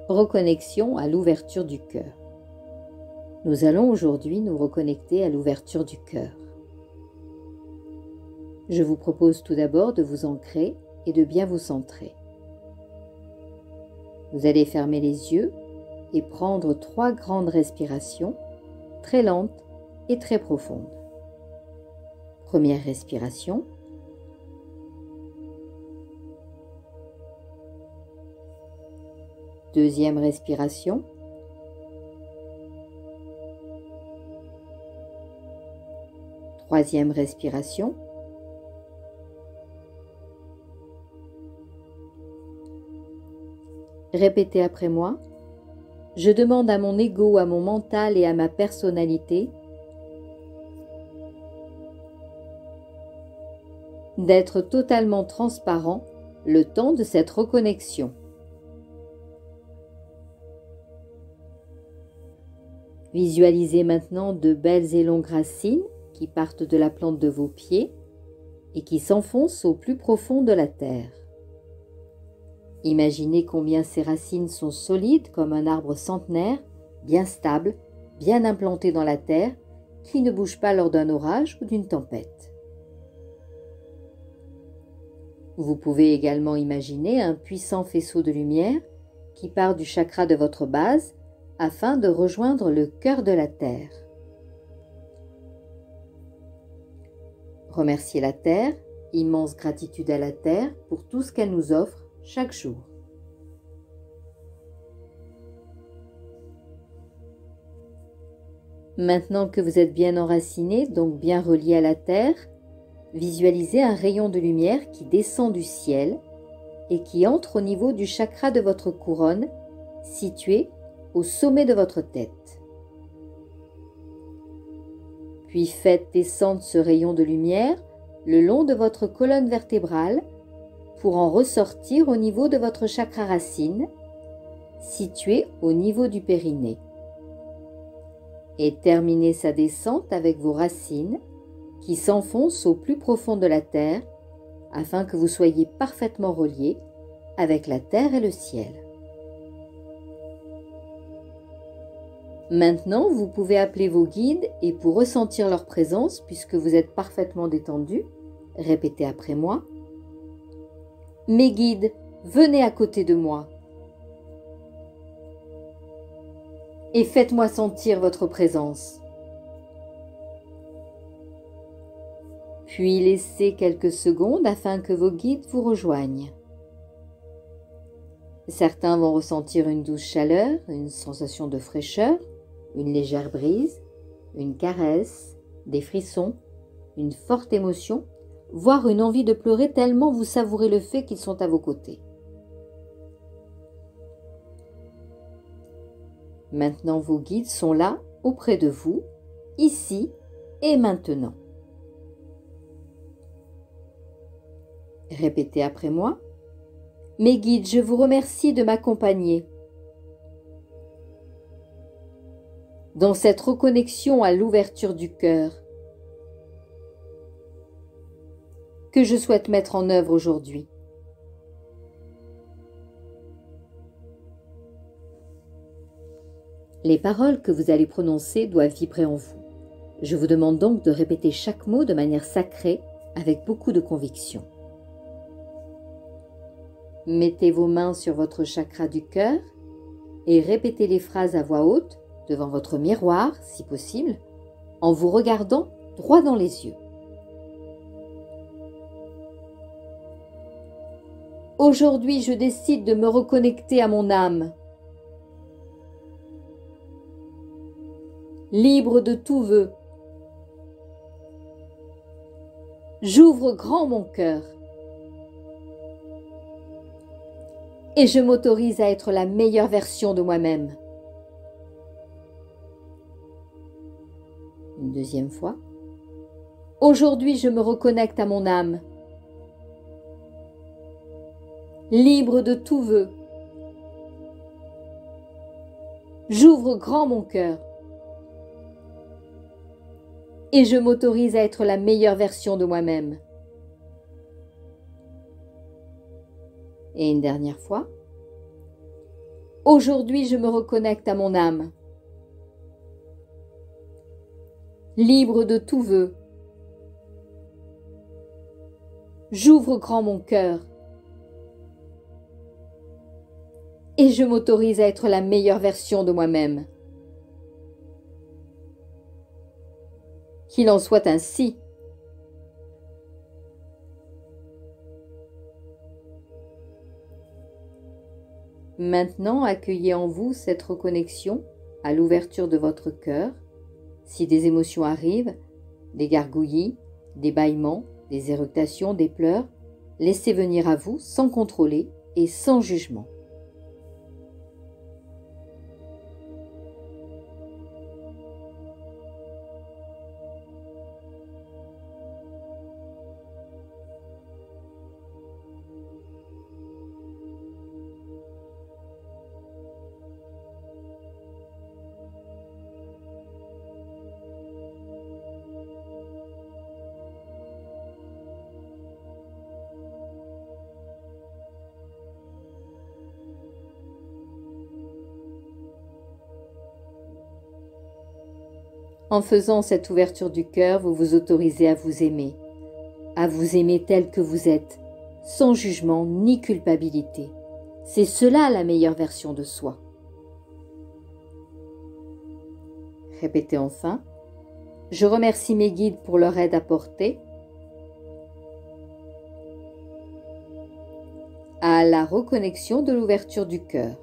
Reconnexion à l'ouverture du cœur. Nous allons aujourd'hui nous reconnecter à l'ouverture du cœur. Je vous propose tout d'abord de vous ancrer et de bien vous centrer. Vous allez fermer les yeux et prendre 3 grandes respirations, très lentes et très profondes. Première respiration. Deuxième respiration. Troisième respiration. Répétez après moi. Je demande à mon ego, à mon mental et à ma personnalité d'être totalement transparent le temps de cette reconnexion. Visualisez maintenant de belles et longues racines qui partent de la plante de vos pieds et qui s'enfoncent au plus profond de la terre. Imaginez combien ces racines sont solides comme un arbre centenaire, bien stable, bien implanté dans la terre, qui ne bouge pas lors d'un orage ou d'une tempête. Vous pouvez également imaginer un puissant faisceau de lumière qui part du chakra de votre base afin de rejoindre le cœur de la terre. Remerciez la terre, immense gratitude à la terre pour tout ce qu'elle nous offre chaque jour. Maintenant que vous êtes bien enraciné, donc bien relié à la terre, visualisez un rayon de lumière qui descend du ciel et qui entre au niveau du chakra de votre couronne, situé au sommet de votre tête. Puis faites descendre ce rayon de lumière le long de votre colonne vertébrale pour en ressortir au niveau de votre chakra racine, situé au niveau du périnée. Et terminez sa descente avec vos racines qui s'enfoncent au plus profond de la terre afin que vous soyez parfaitement reliés avec la terre et le ciel. Maintenant, vous pouvez appeler vos guides et pour ressentir leur présence, puisque vous êtes parfaitement détendu, répétez après moi. Mes guides, venez à côté de moi et faites-moi sentir votre présence. Puis laissez quelques secondes afin que vos guides vous rejoignent. Certains vont ressentir une douce chaleur, une sensation de fraîcheur, une légère brise, une caresse, des frissons, une forte émotion, voire une envie de pleurer tellement vous savourez le fait qu'ils sont à vos côtés. Maintenant, vos guides sont là, auprès de vous, ici et maintenant. Répétez après moi. Mes guides, je vous remercie de m'accompagner dans cette reconnexion à l'ouverture du cœur que je souhaite mettre en œuvre aujourd'hui. Les paroles que vous allez prononcer doivent vibrer en vous. Je vous demande donc de répéter chaque mot de manière sacrée avec beaucoup de conviction. Mettez vos mains sur votre chakra du cœur et répétez les phrases à voix haute devant votre miroir, si possible, en vous regardant droit dans les yeux. Aujourd'hui, je décide de me reconnecter à mon âme, libre de tout vœu. J'ouvre grand mon cœur et je m'autorise à être la meilleure version de moi-même. Une deuxième fois. Aujourd'hui, je me reconnecte à mon âme, libre de tout vœu. J'ouvre grand mon cœur et je m'autorise à être la meilleure version de moi-même. Et une dernière fois. Aujourd'hui, je me reconnecte à mon âme. Libre de tout vœu. J'ouvre grand mon cœur. Et je m'autorise à être la meilleure version de moi-même. Qu'il en soit ainsi. Maintenant, accueillez en vous cette reconnexion à l'ouverture de votre cœur. Si des émotions arrivent, des gargouillis, des bâillements, des éructations, des pleurs, laissez venir à vous sans contrôler et sans jugement. En faisant cette ouverture du cœur, vous vous autorisez à vous aimer tel que vous êtes, sans jugement ni culpabilité. C'est cela la meilleure version de soi. Répétez enfin. Je remercie mes guides pour leur aide apportée à la reconnexion de l'ouverture du cœur.